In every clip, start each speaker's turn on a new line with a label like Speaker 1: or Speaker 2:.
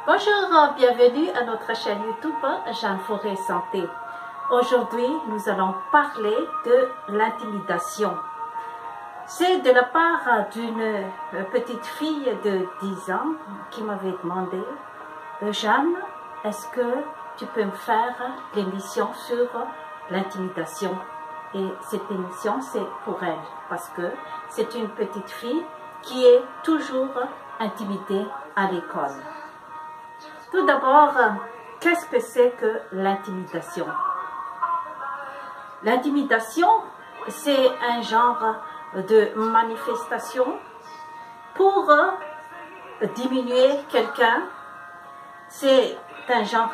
Speaker 1: Bonjour, bienvenue à notre chaîne YouTube Jeanne Forêt Santé. Aujourd'hui, nous allons parler de l'intimidation. C'est de la part d'une petite fille de 10 ans qui m'avait demandé « Jeanne, est-ce que tu peux me faire l'émission sur l'intimidation ?» Et cette émission, c'est pour elle, parce que c'est une petite fille qui est toujours intimidée à l'école. Tout d'abord, qu'est-ce que c'est que l'intimidation? L'intimidation, c'est un genre de manifestation pour diminuer quelqu'un. C'est un genre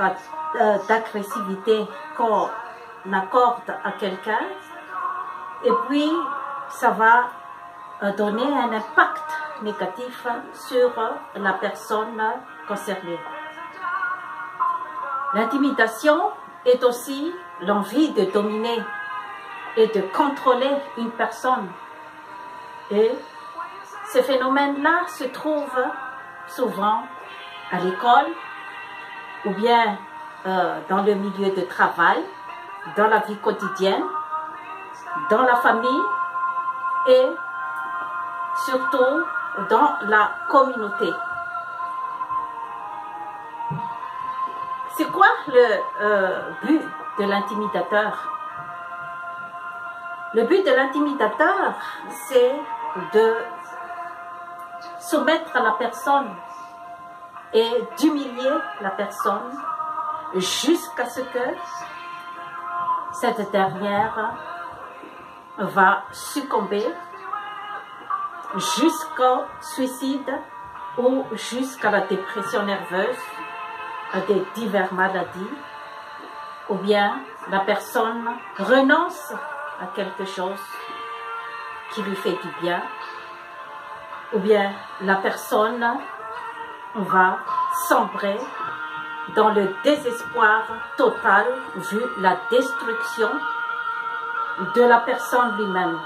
Speaker 1: d'agressivité qu'on accorde à quelqu'un et puis ça va donner un impact négatif sur la personne concernée. L'intimidation est aussi l'envie de dominer et de contrôler une personne. Et ces phénomènes-là se trouvent souvent à l'école ou bien dans le milieu de travail, dans la vie quotidienne, dans la famille et surtout dans la communauté. C'est quoi le but de l'intimidateur? Le but de l'intimidateur, c'est de soumettre la personne et d'humilier la personne jusqu'à ce que cette dernière va succomber jusqu'au suicide ou jusqu'à la dépression nerveuse, à des diverses maladies, ou bien la personne renonce à quelque chose qui lui fait du bien, ou bien la personne va sombrer dans le désespoir total vu la destruction de la personne lui-même.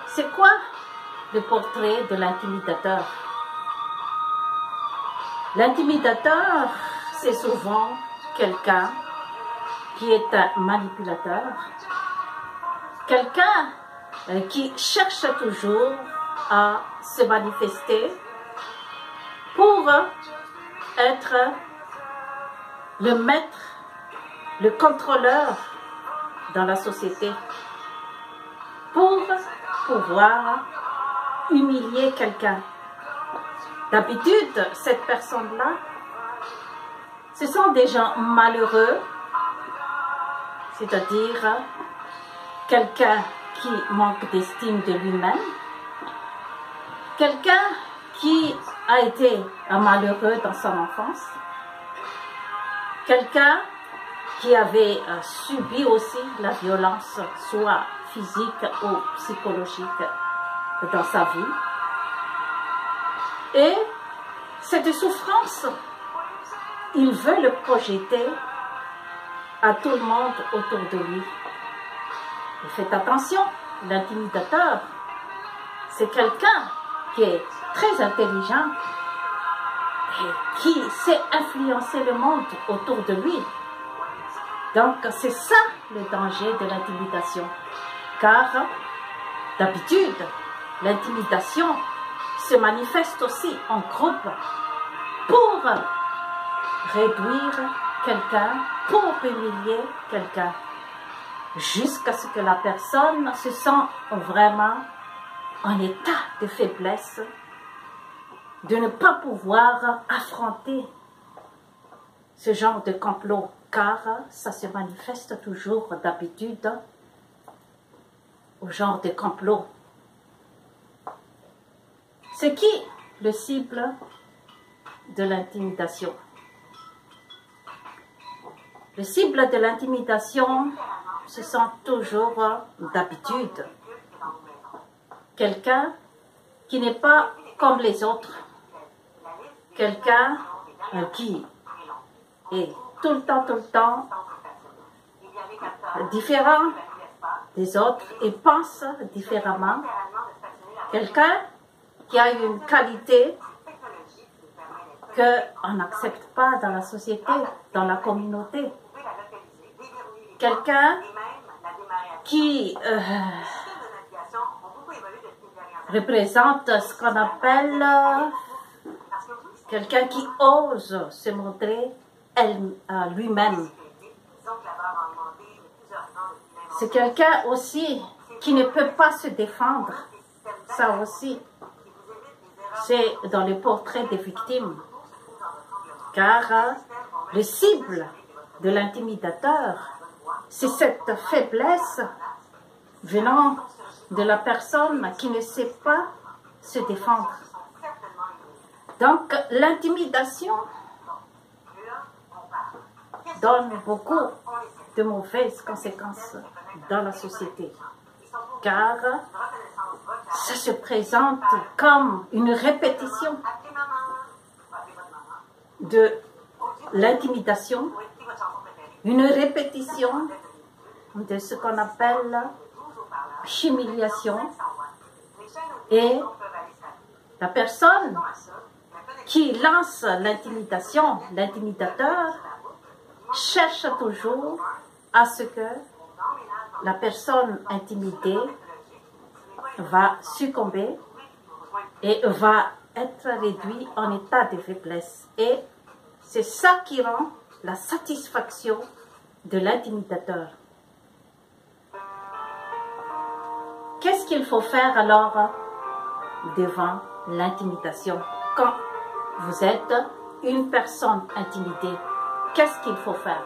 Speaker 1: C'est quoi le portrait de l'intimidateur? L'intimidateur, c'est souvent quelqu'un qui est un manipulateur, quelqu'un qui cherche toujours à se manifester pour être le maître, le contrôleur dans la société, pour pouvoir humilier quelqu'un. D'habitude, cette personne-là, ce sont des gens malheureux, c'est-à-dire quelqu'un qui manque d'estime de lui-même, quelqu'un qui a été malheureux dans son enfance, quelqu'un qui avait subi aussi la violence, soit physique ou psychologique, dans sa vie. Et cette souffrance, il veut le projeter à tout le monde autour de lui. Et faites attention, l'intimidateur, c'est quelqu'un qui est très intelligent et qui sait influencer le monde autour de lui. Donc c'est ça le danger de l'intimidation. Car d'habitude, l'intimidation se manifeste aussi en groupe pour réduire quelqu'un, pour humilier quelqu'un, jusqu'à ce que la personne se sente vraiment en état de faiblesse, de ne pas pouvoir affronter ce genre de complot, car ça se manifeste toujours d'habitude au genre de complot. C'est qui le cible de l'intimidation? Le cible de l'intimidation, ce sont toujours d'habitude quelqu'un qui n'est pas comme les autres, quelqu'un qui est tout le temps différent des autres et pense différemment, quelqu'un qui a une qualité qu'on n'accepte pas dans la société, dans la communauté. Quelqu'un qui représente ce qu'on appelle quelqu'un qui ose se montrer lui-même. C'est quelqu'un aussi qui ne peut pas se défendre. Ça aussi, c'est dans les portraits des victimes. Car le cible de l'intimidateur, c'est cette faiblesse venant de la personne qui ne sait pas se défendre. Donc, l'intimidation donne beaucoup de mauvaises conséquences dans la société, car ça se présente comme une répétition de l'intimidation, une répétition de ce qu'on appelle humiliation, et la personne qui lance l'intimidation, l'intimidateur, cherche toujours à ce que la personne intimidée va succomber et va être réduite en état de faiblesse. Et c'est ça qui rend la satisfaction de l'intimidateur. Qu'est-ce qu'il faut faire alors devant l'intimidation? Quand vous êtes une personne intimidée, qu'est-ce qu'il faut faire?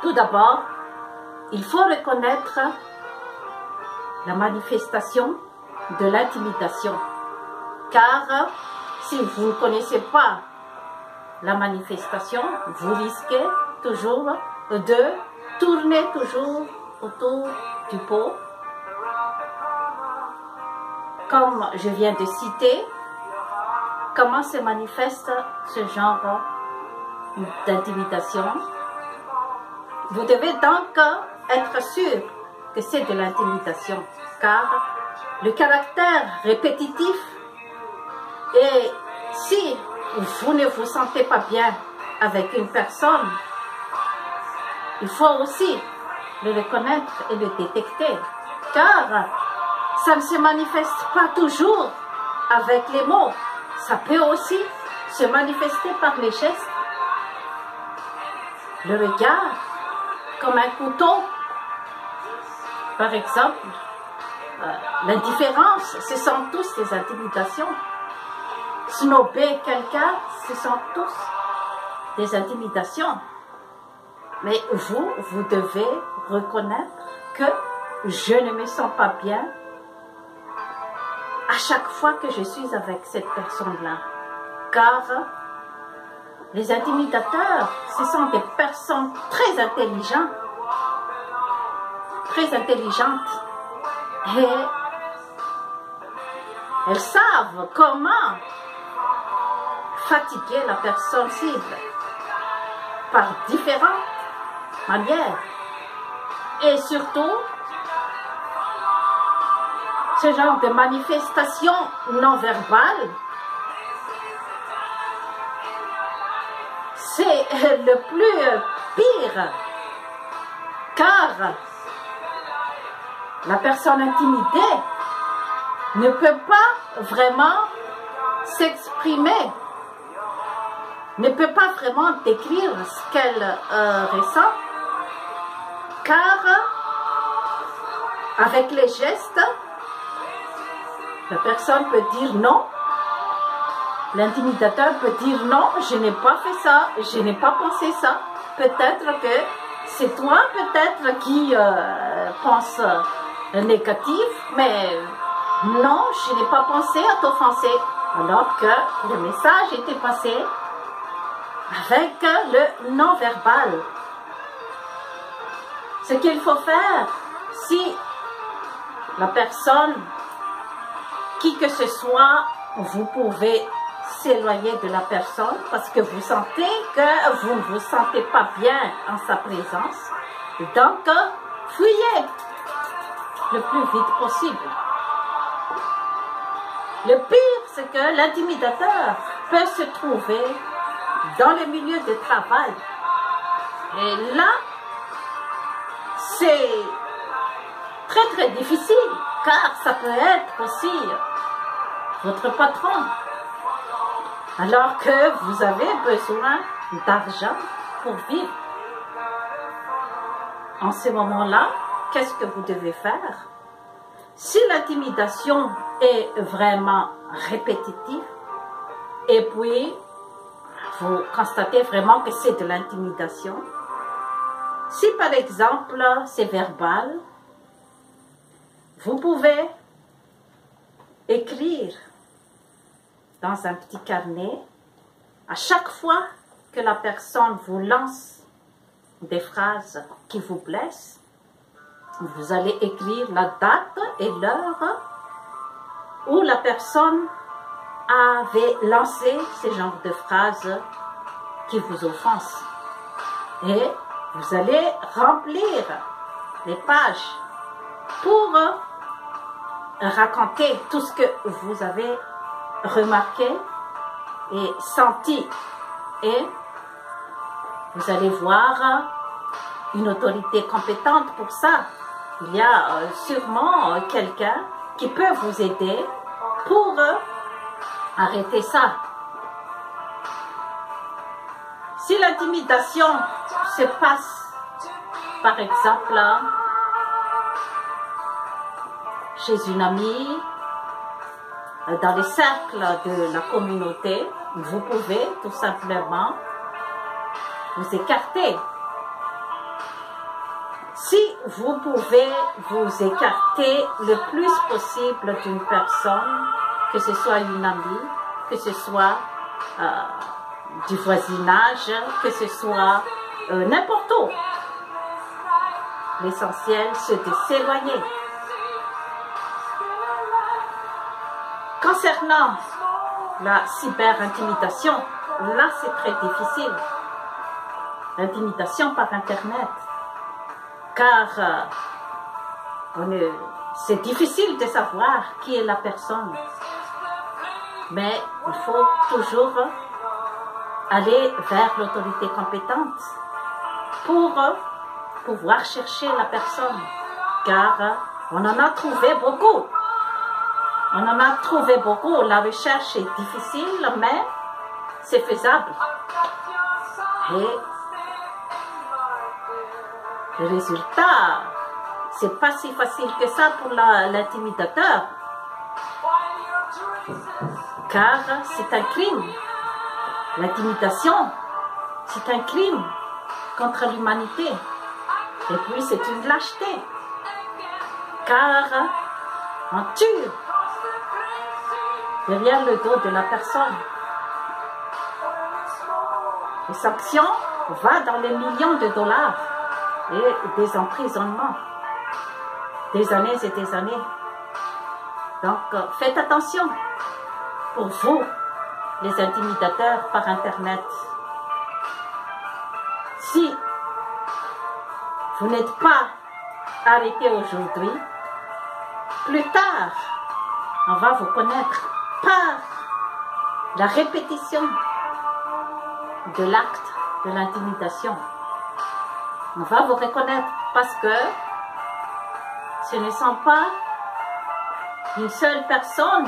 Speaker 1: Tout d'abord, il faut reconnaître la manifestation de l'intimidation. Car si vous ne connaissez pas la manifestation, vous risquez toujours de tourner toujours autour du pot. Comme je viens de citer, comment se manifeste ce genre d'intimidation? Vous devez donc être sûr que c'est de l'intimidation, car le caractère répétitif, et si vous ne vous sentez pas bien avec une personne, il faut aussi le reconnaître et le détecter, car ça ne se manifeste pas toujours avec les mots, ça peut aussi se manifester par les gestes, le regard, comme un couteau. Par exemple, l'indifférence, ce sont tous des intimidations. Snobber quelqu'un, ce sont tous des intimidations. Mais vous devez reconnaître que je ne me sens pas bien à chaque fois que je suis avec cette personne-là. Car les intimidateurs, ce sont des personnes très intelligentes, et elles savent comment fatiguer la personne cible par différentes manières. Et surtout, ce genre de manifestation non verbale, c'est le plus pire, car la personne intimidée ne peut pas vraiment s'exprimer, ne peut pas vraiment décrire ce qu'elle ressent, car avec les gestes, la personne peut dire non, l'intimidateur peut dire non, je n'ai pas fait ça, je n'ai pas pensé ça, peut-être que c'est toi peut-être qui pense négatif, mais non, je n'ai pas pensé à t'offenser, alors que le message était passé avec le non-verbal. Ce qu'il faut faire, si la personne, qui que ce soit, vous pouvez s'éloigner de la personne parce que vous sentez que vous ne vous sentez pas bien en sa présence. Donc, fuyez le plus vite possible. Le pire, c'est que l'intimidateur peut se trouver dans le milieu de travail. Et là, c'est très très difficile, car ça peut être aussi votre patron. Alors que vous avez besoin d'argent pour vivre. En ce moment-là, qu'est-ce que vous devez faire? Si l'intimidation est vraiment répétitive, et puis vous constatez vraiment que c'est de l'intimidation, si par exemple c'est verbal, vous pouvez écrire dans un petit carnet à chaque fois que la personne vous lance des phrases qui vous blessent. Vous allez écrire la date et l'heure où la personne avait lancé ce genre de phrases qui vous offensent. Et vous allez remplir les pages pour raconter tout ce que vous avez remarqué et senti. Et vous allez voir une autorité compétente pour ça. Il y a sûrement quelqu'un qui peut vous aider pour arrêter ça. Si l'intimidation se passe, par exemple, chez une amie, dans les cercles de la communauté, vous pouvez tout simplement vous écarter. Si vous pouvez vous écarter le plus possible d'une personne, que ce soit une amie, que ce soit du voisinage, que ce soit n'importe où, l'essentiel c'est de s'éloigner. Concernant la cyber-intimidation, là c'est très difficile. L'intimidation par Internet. Car c'est difficile de savoir qui est la personne. Mais il faut toujours aller vers l'autorité compétente pour pouvoir chercher la personne. Car on en a trouvé beaucoup. On en a trouvé beaucoup. La recherche est difficile, mais c'est faisable. Et le résultat, c'est pas si facile que ça pour l'intimidateur. Car c'est un crime. L'intimidation, c'est un crime contre l'humanité. Et puis c'est une lâcheté. Car on tue derrière le dos de la personne. Les sanctions vont dans les millions de dollars et des emprisonnements, des années et des années. Donc faites attention pour vous, les intimidateurs par Internet. Si vous n'êtes pas arrêté aujourd'hui, plus tard, on va vous connaître par la répétition de l'acte de l'intimidation. On va vous reconnaître parce que ce ne sont pas une seule personne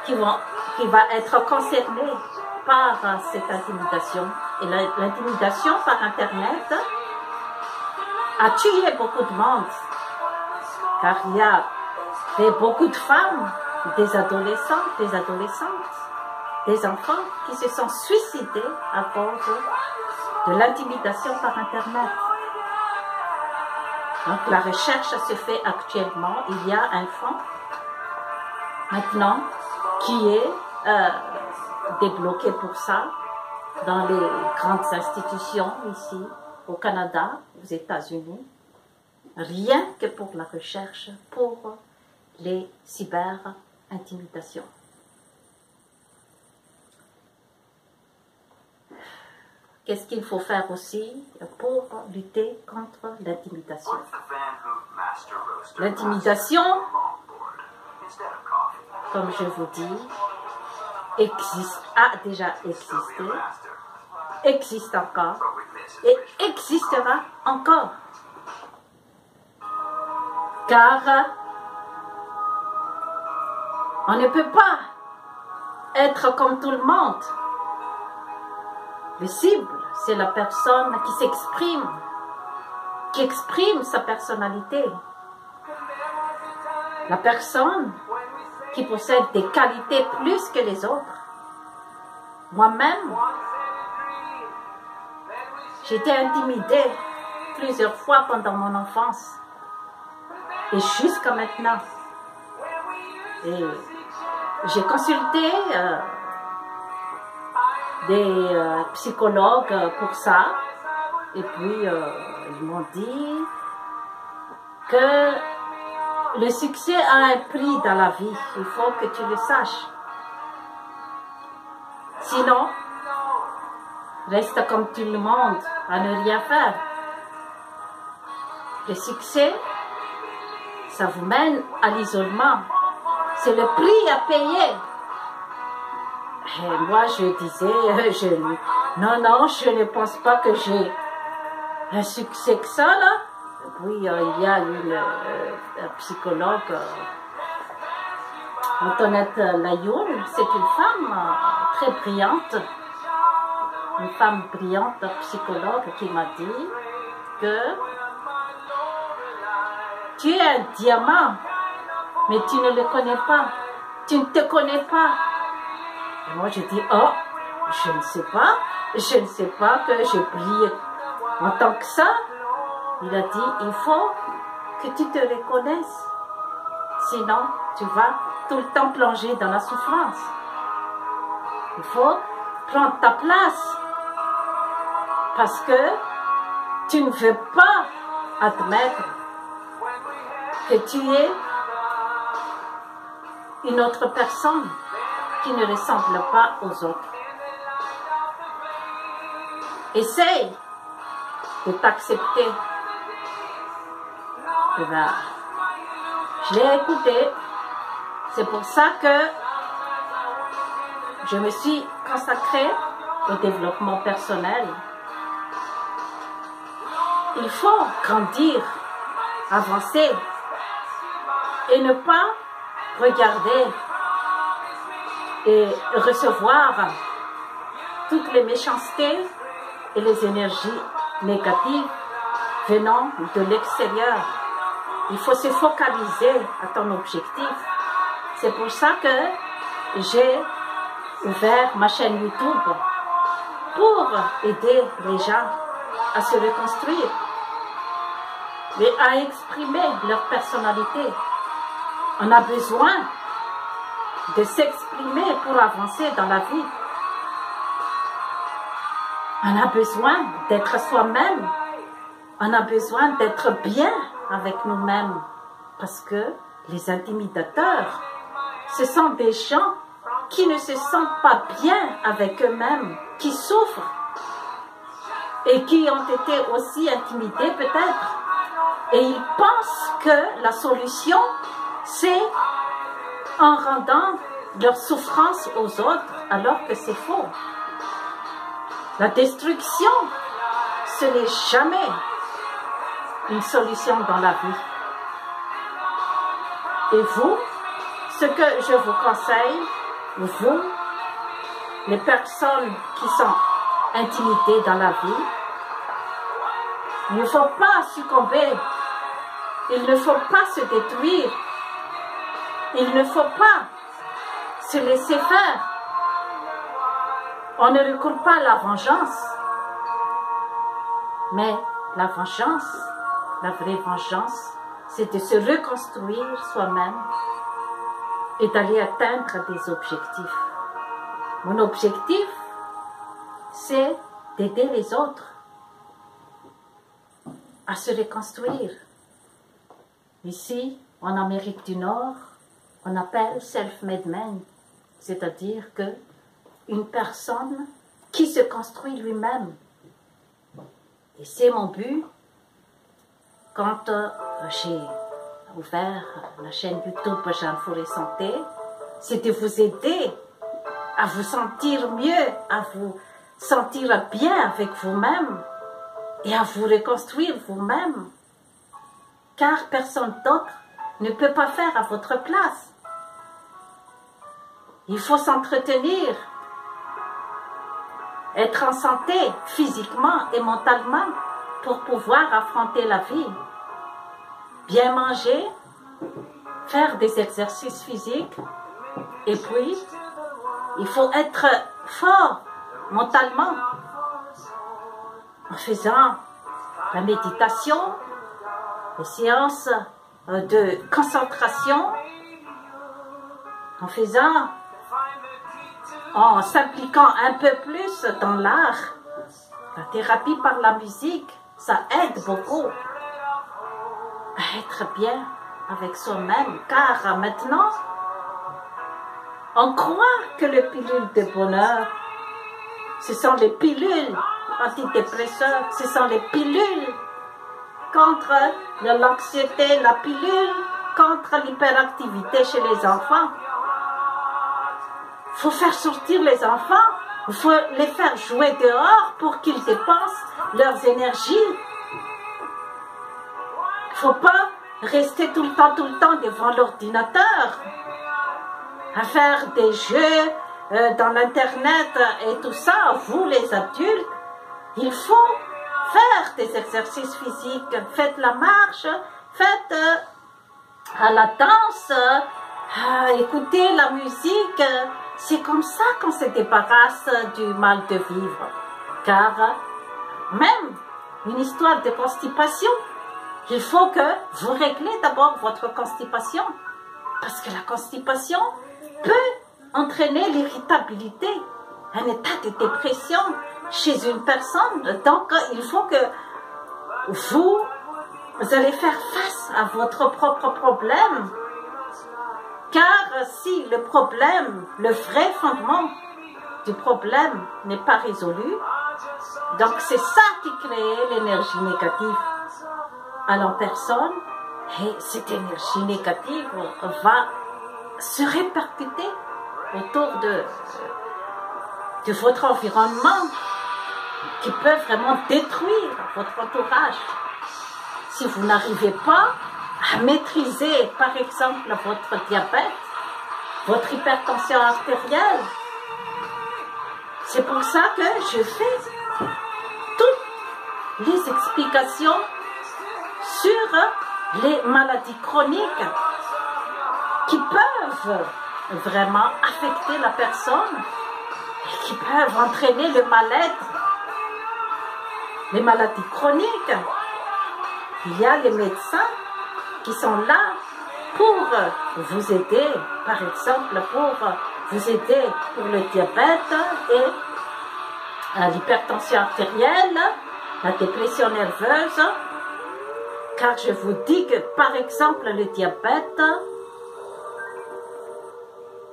Speaker 1: qui va être concernée par cette intimidation. Et l'intimidation par Internet a tué beaucoup de monde. Car il y a beaucoup de femmes, des adolescents, des adolescentes, des enfants qui se sont suicidés à cause de l'intimidation par Internet. Donc la recherche se fait actuellement. Il y a un fonds maintenant qui est débloqué pour ça dans les grandes institutions ici au Canada, aux États-Unis, rien que pour la recherche pour les cyber-intimidations. Qu'est-ce qu'il faut faire aussi pour lutter contre l'intimidation? L'intimidation, comme je vous dis, a déjà existé, existe encore et existera encore. Car on ne peut pas être comme tout le monde. Le cible, c'est la personne qui s'exprime, qui exprime sa personnalité. La personne qui possède des qualités plus que les autres. Moi-même, j'ai été intimidée plusieurs fois pendant mon enfance et jusqu'à maintenant. Et j'ai consulté des psychologues pour ça, et puis ils m'ont dit que le succès a un prix dans la vie, il faut que tu le saches. Sinon, reste comme tout le monde, à ne rien faire. Le succès, ça vous mène à l'isolement. C'est le prix à payer. Et moi, je disais, non, je ne pense pas que j'ai un succès que ça, là. Et puis, il y a une psychologue, Antoinette Layoun, c'est une femme très brillante, une femme brillante, psychologue, qui m'a dit que tu es un diamant, mais tu ne le connais pas, tu ne te connais pas. Et moi, je dis, oh, je ne sais pas que je brille en tant que ça. Il a dit, il faut que tu te reconnaisses, sinon tu vas tout le temps plonger dans la souffrance. Il faut prendre ta place, parce que tu ne veux pas admettre que tu es une autre personne qui ne ressemble pas aux autres. Essaye de t'accepter. Eh bien, je l'ai écouté. C'est pour ça que je me suis consacrée au développement personnel. Il faut grandir, avancer et ne pas regarder et recevoir toutes les méchancetés et les énergies négatives venant de l'extérieur. Il faut se focaliser à ton objectif. C'est pour ça que j'ai ouvert ma chaîne YouTube pour aider les gens à se reconstruire et à exprimer leur personnalité. On a besoin de s'exprimer pour avancer dans la vie. On a besoin d'être soi-même. On a besoin d'être bien avec nous-mêmes. Parce que les intimidateurs, ce sont des gens qui ne se sentent pas bien avec eux-mêmes, qui souffrent et qui ont été aussi intimidés peut-être. Et ils pensent que la solution, c'est en rendant leur souffrance aux autres, alors que c'est faux. La destruction, ce n'est jamais une solution dans la vie. Et vous, ce que je vous conseille, vous, les personnes qui sont intimidées dans la vie, il ne faut pas succomber, il ne faut pas se détruire, il ne faut pas se laisser faire. On ne recourt pas à la vengeance, mais la vengeance, la vraie vengeance, c'est de se reconstruire soi-même et d'aller atteindre des objectifs. Mon objectif, c'est d'aider les autres à se reconstruire. Ici, en Amérique du Nord, on appelle self-made man, c'est-à-dire que une personne qui se construit lui-même. Et c'est mon but quand j'ai ouvert la chaîne YouTube Jeanne Fourré Santé, c'est de vous aider à vous sentir mieux, à vous sentir bien avec vous-même et à vous reconstruire vous-même. Car personne d'autre ne peut pas faire à votre place. Il faut s'entretenir, être en santé physiquement et mentalement pour pouvoir affronter la vie. Bien manger, faire des exercices physiques et puis il faut être fort mentalement en faisant la méditation, les séances de concentration, en s'impliquant un peu plus dans l'art. La thérapie par la musique, ça aide beaucoup à être bien avec soi-même, car maintenant, on croit que les pilules de bonheur, ce sont les pilules antidépresseurs, ce sont les pilules contre l'anxiété, la pilule contre l'hyperactivité chez les enfants. Il faut faire sortir les enfants, il faut les faire jouer dehors pour qu'ils dépensent leurs énergies. Il ne faut pas rester tout le temps devant l'ordinateur, à faire des jeux dans l'internet et tout ça. Vous les adultes, il faut faire des exercices physiques, faites la marche, faites à la danse, écoutez la musique. C'est comme ça qu'on se débarrasse du mal de vivre. Car même une histoire de constipation, il faut que vous réglez d'abord votre constipation. Parce que la constipation peut entraîner l'irritabilité, un état de dépression chez une personne. Donc, il faut que vous allez faire face à votre propre problème. Car si le problème, le vrai fondement du problème n'est pas résolu, donc c'est ça qui crée l'énergie négative à la personne, et cette énergie négative va se répercuter autour de votre environnement, qui peut vraiment détruire votre entourage. Si vous n'arrivez pas à maîtriser, par exemple, votre diabète, votre hypertension artérielle, c'est pour ça que je fais toutes les explications sur les maladies chroniques qui peuvent vraiment affecter la personne et qui peuvent entraîner le mal-être. Les maladies chroniques, il y a les médecins qui sont là pour vous aider, par exemple, pour vous aider pour le diabète et l'hypertension artérielle, la dépression nerveuse, car je vous dis que, par exemple, le diabète,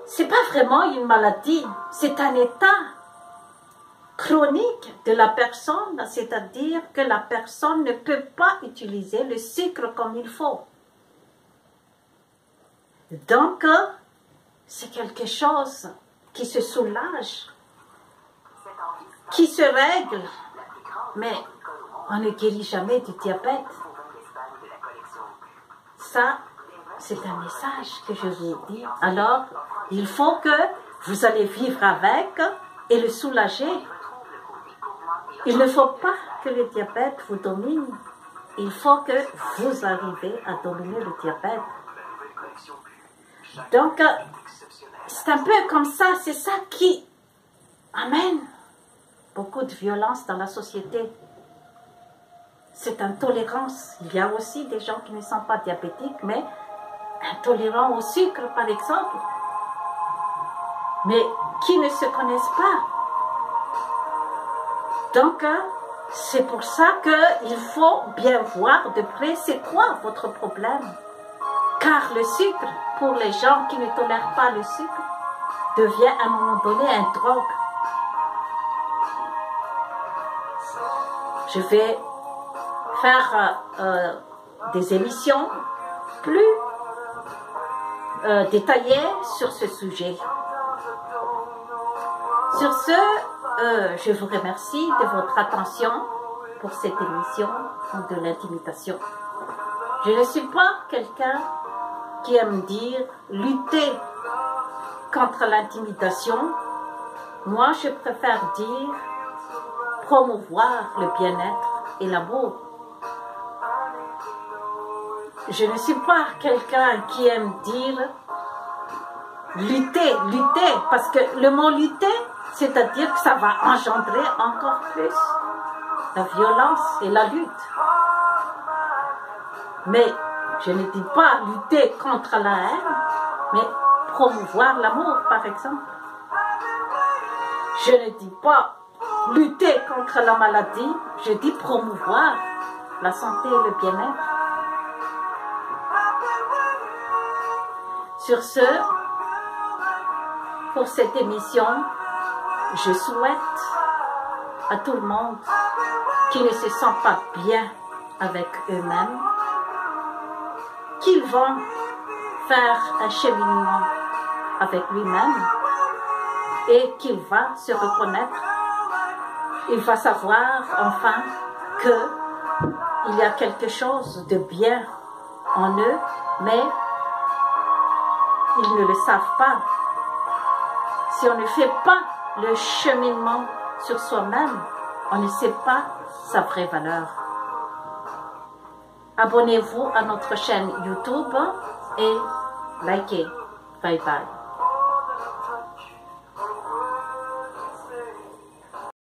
Speaker 1: c'est pas vraiment une maladie, c'est un état chronique de la personne, c'est-à-dire que la personne ne peut pas utiliser le sucre comme il faut. Donc, c'est quelque chose qui se soulage, qui se règle, mais on ne guérit jamais du diabète. Ça, c'est un message que je vous dis. Alors, il faut que vous allez vivre avec et le soulager. Il ne faut pas que le diabète vous domine. Il faut que vous arrivez à dominer le diabète. Donc, c'est un peu comme ça, c'est ça qui amène beaucoup de violence dans la société. Cette intolérance. Il y a aussi des gens qui ne sont pas diabétiques, mais intolérants au sucre, par exemple, mais qui ne se connaissent pas. Donc, c'est pour ça qu'il faut bien voir de près c'est quoi votre problème. Car le sucre, pour les gens qui ne tolèrent pas le sucre, devient à un moment donné une drogue. Je vais faire des émissions plus détaillé sur ce sujet. Sur ce, je vous remercie de votre attention pour cette émission de l'intimidation. Je ne suis pas quelqu'un qui aime dire lutter contre l'intimidation. Moi, je préfère dire promouvoir le bien-être et l'amour. Je ne suis pas quelqu'un qui aime dire lutter, parce que le mot lutter, c'est-à-dire que ça va engendrer encore plus la violence et la lutte. Mais je ne dis pas lutter contre la haine, mais promouvoir l'amour, par exemple. Je ne dis pas lutter contre la maladie, je dis promouvoir la santé et le bien-être. Sur ce, pour cette émission, je souhaite à tout le monde qui ne se sent pas bien avec eux-mêmes, qu'ils vont faire un cheminement avec lui-même et qu'il va se reconnaître. Il va savoir enfin qu'il y a quelque chose de bien en eux, mais ils ne le savent pas. Si on ne fait pas le cheminement sur soi-même, on ne sait pas sa vraie valeur. Abonnez-vous à notre chaîne YouTube et likez. Bye bye.